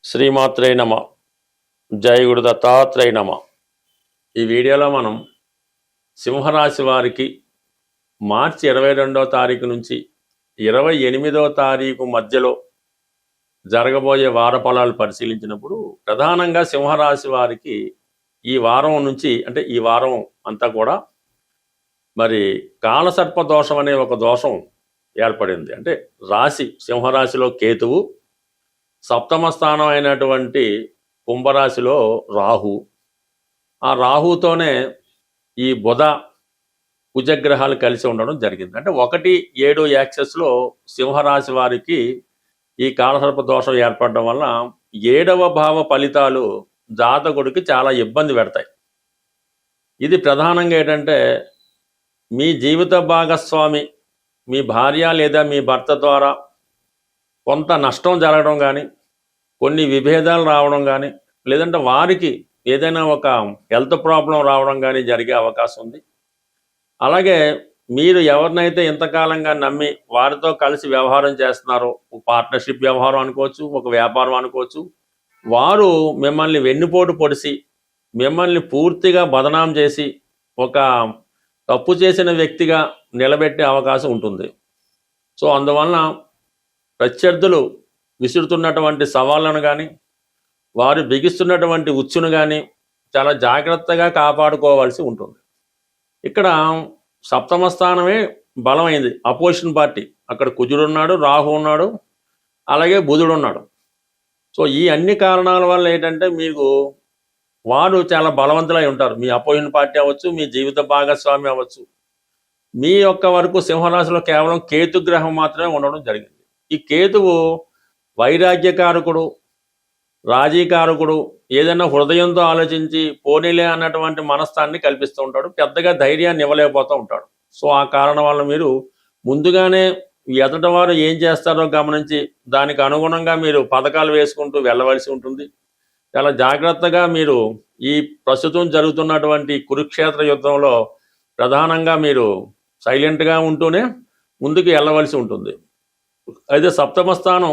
శ్రీమాత్రే నమ. జై గురు దత్తాత్రేయ నమ. ఈ వీడియోలో మనం సింహరాశి వారికి మార్చి 22వ తారీఖు నుంచి 28వ తారీఖు మధ్యలో జరగబోయే వార ఫలాలు పరిశీలించినప్పుడు ప్రధానంగా సింహరాశి వారికి ఈ వారం నుంచి అంటే ఈ వారం అంతా కూడా మరి కాలసర్ప దోషం అనే ఒక దోషం ఏర్పడింది. అంటే రాశి సింహరాశిలో కేతువు, సప్తమ స్థానం అయినటువంటి కుంభరాశిలో రాహు, ఆ రాహుతోనే ఈ బుధ కుజగ్రహాలు కలిసి ఉండడం జరిగింది. అంటే 1-7 యాక్సెస్లో సింహరాశి వారికి ఈ కాలసర్ప దోషం ఏర్పడడం వల్ల 7వ భావ ఫలితాలు జాతకుడికి చాలా ఇబ్బంది పెడతాయి. ఇది ప్రధానంగా ఏంటంటే మీ జీవిత భాగస్వామి మీ భార్య లేదా మీ భర్త ద్వారా కొంత నష్టం జరగడం కానీ, కొన్ని విభేదాలు రావడం కానీ, లేదంటే వారికి ఏదైనా ఒక హెల్త్ ప్రాబ్లం రావడం కానీ జరిగే అవకాశం ఉంది. అలాగే మీరు ఎవరినైతే ఇంతకాలంగా నమ్మి వారితో కలిసి వ్యవహారం చేస్తున్నారో, పార్ట్నర్షిప్ వ్యవహారం అనుకోవచ్చు, ఒక వ్యాపారం అనుకోవచ్చు, వారు మిమ్మల్ని వెన్నుపోటు పొడిచి మిమ్మల్ని పూర్తిగా బదనాం చేసి ఒక తప్పు చేసిన వ్యక్తిగా నిలబెట్టే అవకాశం ఉంటుంది. సో అందువలన ప్రత్యర్థులు విసురుతున్నటువంటి సవాళ్ళను కానీ, వారు బిగిస్తున్నటువంటి ఉచ్చును కానీ చాలా జాగ్రత్తగా కాపాడుకోవాల్సి ఉంటుంది. ఇక్కడ సప్తమ స్థానమే బలమైంది, అపోజిషన్ పార్టీ. అక్కడ కుజుడు ఉన్నాడు, రాహు ఉన్నాడు, అలాగే బుధుడు ఉన్నాడు. సో ఈ అన్ని కారణాల వల్ల ఏంటంటే మీకు వారు చాలా బలవంతులై ఉంటారు. మీ అపోజిషన్ పార్టీ అవ్వచ్చు, మీ జీవిత భాగస్వామి అవ్వచ్చు. మీ యొక్క వరకు సింహరాశిలో కేవలం కేతు గ్రహం మాత్రమే ఉండడం జరిగింది. ఈ కేతువు వైరాగ్యకారకుడు, రాజీకారకుడు, ఏదైనా హృదయంతో ఆలోచించి పోనీలే అన్నటువంటి మనస్థాన్ని కల్పిస్తూ ఉంటాడు. పెద్దగా ధైర్యాన్ని ఇవ్వలేకపోతూ ఉంటాడు. సో ఆ కారణం వల్ల మీరు ముందుగానే ఎదుటి వారు ఏం చేస్తారో గమనించి దానికి అనుగుణంగా మీరు పథకాలు వేసుకుంటూ వెళ్ళవలసి ఉంటుంది. చాలా జాగ్రత్తగా మీరు ఈ ప్రస్తుతం జరుగుతున్నటువంటి కురుక్షేత్ర యుద్ధంలో ప్రధానంగా మీరు సైలెంట్గా ఉంటూనే ముందుకు వెళ్ళవలసి ఉంటుంది. అయితే సప్తమ స్థానం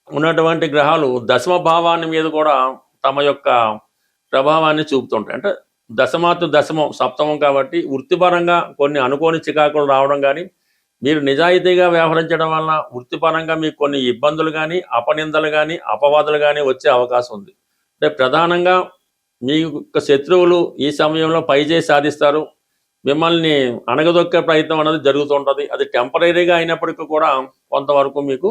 ఉన్నటువంటి గ్రహాలు దశమ భావాన్ని మీద కూడా తమ యొక్క ప్రభావాన్ని చూపుతుంటాయి. అంటే దశమాతు దశమం సప్తమం కాబట్టి వృత్తిపరంగా కొన్ని అనుకోని చికాకులు రావడం కానీ, మీరు నిజాయితీగా వ్యవహరించడం వలన వృత్తిపరంగా మీకు కొన్ని ఇబ్బందులు కానీ, అపనిందలు కానీ, అపవాదులు కానీ వచ్చే అవకాశం ఉంది. అంటే ప్రధానంగా మీ యొక్క శత్రువులు ఈ సమయంలో పైచేయి సాధిస్తారు. మిమ్మల్ని అణగదొక్కే ప్రయత్నం అనేది జరుగుతుంటుంది. అది టెంపరీగా అయినప్పటికీ కూడా కొంతవరకు మీకు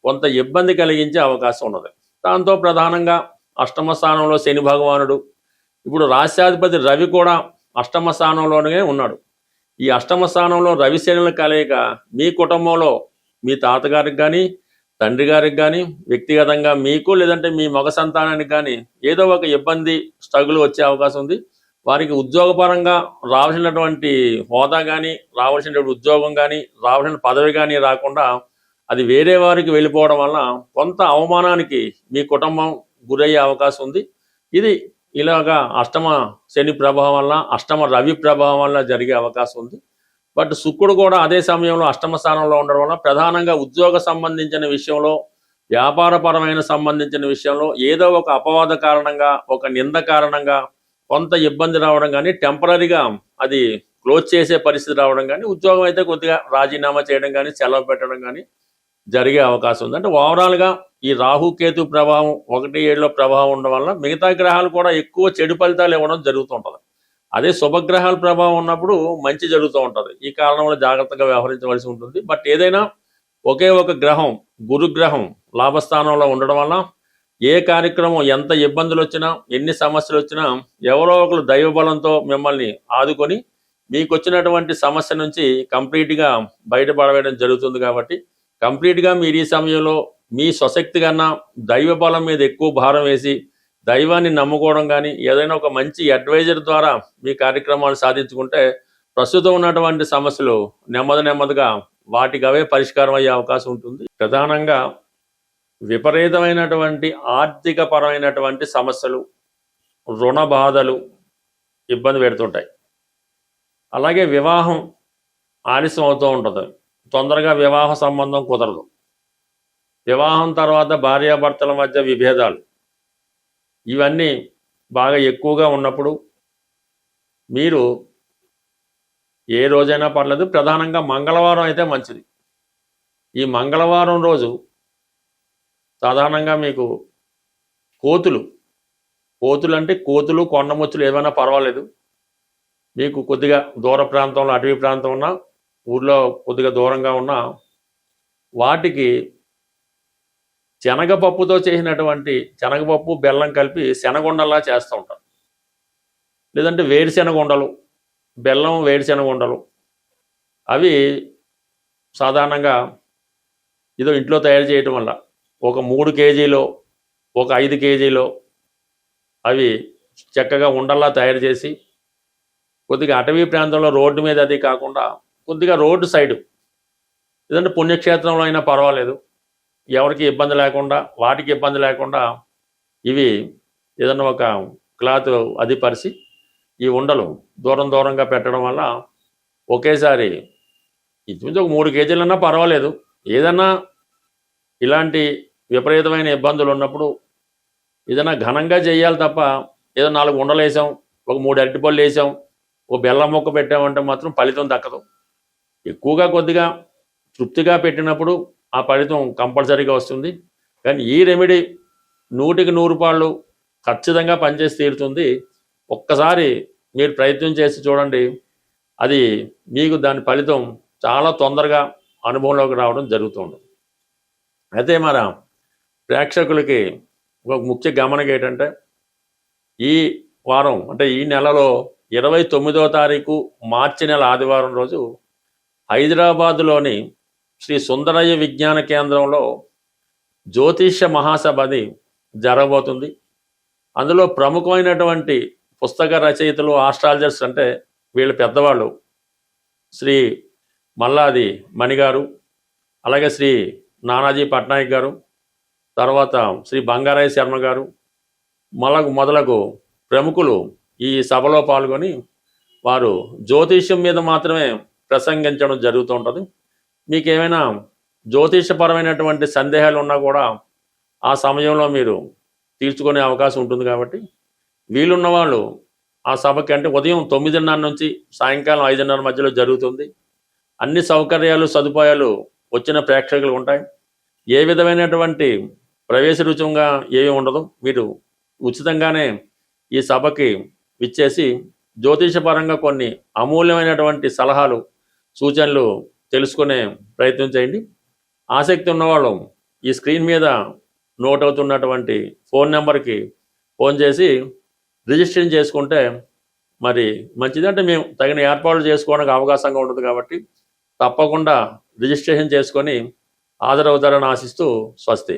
కొంత ఇబ్బంది కలిగించే అవకాశం ఉన్నది. దాంతో ప్రధానంగా అష్టమ స్థానంలో శని భగవానుడు, ఇప్పుడు రాష్ట్రాధిపతి రవి కూడా అష్టమ స్థానంలోనే ఉన్నాడు. ఈ అష్టమ స్థానంలో రవి శనుల కలయిక మీ కుటుంబంలో మీ తాతగారికి కానీ, తండ్రి గారికి కానీ, వ్యక్తిగతంగా మీకు లేదంటే మీ మగ సంతానానికి కానీ ఏదో ఒక ఇబ్బంది స్ట్రగుల్ వచ్చే అవకాశం ఉంది. వారికి ఉద్యోగపరంగా రావాల్సినటువంటి హోదా కానీ, రావాల్సినటువంటి ఉద్యోగం కానీ, రావాల్సిన పదవి కానీ రాకుండా అది వేరే వారికి వెళ్ళిపోవడం వల్ల కొంత అవమానానికి మీ కుటుంబం గురయ్యే అవకాశం ఉంది. ఇది ఇలాగా అష్టమ శని ప్రభావం వల్ల, అష్టమ రవి ప్రభావం వల్ల జరిగే అవకాశం ఉంది. బట్ శుక్రుడు కూడా అదే సమయంలో అష్టమ స్థానంలో ఉండడం వల్ల ప్రధానంగా ఉద్యోగ సంబంధించిన విషయంలో, వ్యాపారపరమైన సంబంధించిన విషయంలో ఏదో ఒక అపవాద కారణంగా, ఒక నింద కారణంగా కొంత ఇబ్బంది రావడం కానీ, టెంపరీగా అది క్లోజ్ చేసే పరిస్థితి రావడం కానీ, ఉద్యోగం అయితే కొద్దిగా రాజీనామా చేయడం కానీ, సెలవు పెట్టడం కానీ జరిగే అవకాశం ఉంది. అంటే ఓవరాల్గా ఈ రాహుకేతు ప్రభావం 1-7లో ప్రభావం ఉండడం వల్ల మిగతా గ్రహాలు కూడా ఎక్కువ చెడు ఫలితాలు ఇవ్వడం జరుగుతుంటుంది. అదే శుభగ్రహాల ప్రభావం ఉన్నప్పుడు మంచి జరుగుతూ ఉంటుంది. ఈ కారణం వల్ల జాగ్రత్తగా వ్యవహరించవలసి ఉంటుంది. బట్ ఏదైనా ఒకే ఒక గ్రహం, గురుగ్రహం లాభస్థానంలో ఉండడం వల్ల ఏ కార్యక్రమం ఎంత ఇబ్బందులు వచ్చినా, ఎన్ని సమస్యలు వచ్చినా ఎవరో ఒకరు దైవబలంతో మిమ్మల్ని ఆదుకొని మీకు వచ్చినటువంటి సమస్య నుంచి కంప్లీట్గా బయటపడవేయడం జరుగుతుంది. కాబట్టి కంప్లీట్గా మీరు ఈ సమయంలో మీ స్వశక్తి కన్నా దైవ బలం మీద ఎక్కువ భారం వేసి దైవాన్ని నమ్ముకోవడం కానీ, ఏదైనా ఒక మంచి అడ్వైజర్ ద్వారా మీ కార్యక్రమాలు సాధించుకుంటే ప్రస్తుతం ఉన్నటువంటి సమస్యలు నెమ్మదిగా వాటికి అవే పరిష్కారం అయ్యే అవకాశం ఉంటుంది. ప్రధానంగా విపరీతమైనటువంటి ఆర్థిక పరమైనటువంటి సమస్యలు, రుణ బాధలు ఇబ్బంది పెడుతుంటాయి. అలాగే వివాహం ఆలస్యం అవుతూ ఉంటుంది. తొందరగా వివాహ సంబంధం కుదరదు. వివాహం తర్వాత భార్యాభర్తల మధ్య విభేదాలు ఇవన్నీ బాగా ఎక్కువగా ఉన్నప్పుడు మీరు ఏ రోజైనా పర్లేదు, ప్రధానంగా మంగళవారం అయితే మంచిది. ఈ మంగళవారం రోజు సాధారణంగా మీకు కోతులు అంటే కోతులు, కొండముచ్చులు ఏమైనా పర్వాలేదు. మీకు కొద్దిగా దూర ప్రాంతంలో, అటవీ ప్రాంతం ఉన్నా, ఊర్లో కొద్దిగా దూరంగా ఉన్నా, వాటికి శనగపప్పుతో చేసినటువంటి శనగపప్పు బెల్లం కలిపి శనగుండల్లా చేస్తూ ఉంటారు. లేదంటే వేరుశెనగ ఉండలు, బెల్లం వేరుశెనగ ఉండలు, అవి సాధారణంగా ఏదో ఇంట్లో తయారు చేయటం వల్ల ఒక 3 కేజీలో, ఒక 5 కేజీలో అవి చక్కగా ఉండల్లా తయారు చేసి కొద్దిగా అటవీ ప్రాంతంలో రోడ్డు మీద అది కాకుండా కొద్దిగా రోడ్డు సైడు లేదంటే పుణ్యక్షేత్రంలో అయినా పర్వాలేదు, ఎవరికి ఇబ్బంది లేకుండా, వాటికి ఇబ్బంది లేకుండా ఇవి ఏదన్నా ఒక క్లాత్ అది పరిచి ఈ ఉండలు దూరంగా పెట్టడం వల్ల ఒకేసారి ఇంచుమించు ఒక 3 కేజీలన్నా పర్వాలేదు. ఏదన్నా ఇలాంటి విపరీతమైన ఇబ్బందులు ఉన్నప్పుడు ఏదైనా ఘనంగా చేయాలి తప్ప ఏదో 4 ఉండలు వేసాం, ఒక 3 అరటిపళ్ళు వేసాం, ఓ బెల్లం మొక్క పెట్టామంటే మాత్రం ఫలితం దక్కదు. ఎక్కువగా కొద్దిగా తృప్తిగా పెట్టినప్పుడు ఆ ఫలితం కంపల్సరీగా వస్తుంది. కానీ ఈ రెమెడీ 100కి 100 రూపాయలు ఖచ్చితంగా పనిచేసి తీరుతుంది. ఒక్కసారి మీరు ప్రయత్నం చేసి చూడండి, అది మీకు దాని ఫలితం చాలా తొందరగా అనుభవంలోకి రావడం జరుగుతుంది. అయితే మన ప్రేక్షకులకి ఒక ముఖ్య గమనిక ఏంటంటే, ఈ వారం అంటే ఈ నెలలో 29వ తారీఖు మార్చి నెల ఆదివారం రోజు హైదరాబాదులోని శ్రీ సుందరయ్య విజ్ఞాన కేంద్రంలో జ్యోతిష్య మహాసభని జరగబోతుంది. అందులో ప్రముఖమైనటువంటి పుస్తక రచయితలు, ఆస్ట్రాలజర్స్ అంటే వీళ్ళ పెద్దవాళ్ళు శ్రీ మల్లాది మణిగారు, అలాగే శ్రీ నానాజీ పట్నాయక్ గారు, తర్వాత శ్రీ బంగారాయ శర్మ గారు మొదలగు ప్రముఖులు ఈ సభలో పాల్గొని వారు జ్యోతిష్యం మీద మాత్రమే ప్రసంగించడం జరుగుతూ ఉంటుంది. మీకు ఏమైనా జ్యోతిషపరమైనటువంటి సందేహాలు ఉన్నా కూడా ఆ సమయంలో మీరు తీర్చుకునే అవకాశం ఉంటుంది. కాబట్టి వీలున్న వాళ్ళు ఆ సభకి, అంటే ఉదయం 9:30 నుంచి సాయంకాలం 5:30 మధ్యలో జరుగుతుంది. అన్ని సౌకర్యాలు, సదుపాయాలు వచ్చిన ప్రేక్షకులు ఉంటాయి. ఏ విధమైనటువంటి ప్రవేశ రుచుంగా ఏమీ ఉండదు. మీరు ఉచితంగానే ఈ సభకి విచ్చేసి జ్యోతిషపరంగా కొన్ని అమూల్యమైనటువంటి సలహాలు, సూచనలు తెలుసుకునే ప్రయత్నం చేయండి. ఆసక్తి ఉన్నవాళ్ళు ఈ స్క్రీన్ మీద నోట్ అవుతున్నటువంటి ఫోన్ నెంబర్కి ఫోన్ చేసి రిజిస్ట్రేషన్ చేసుకుంటే మరి మంచిది. అంటే మేము తగిన ఏర్పాట్లు చేసుకోవడానికి అవకాశంగా ఉంటుంది. కాబట్టి తప్పకుండా రిజిస్ట్రేషన్ చేసుకొని హాజరవుతారని ఆశిస్తూ స్వస్తి.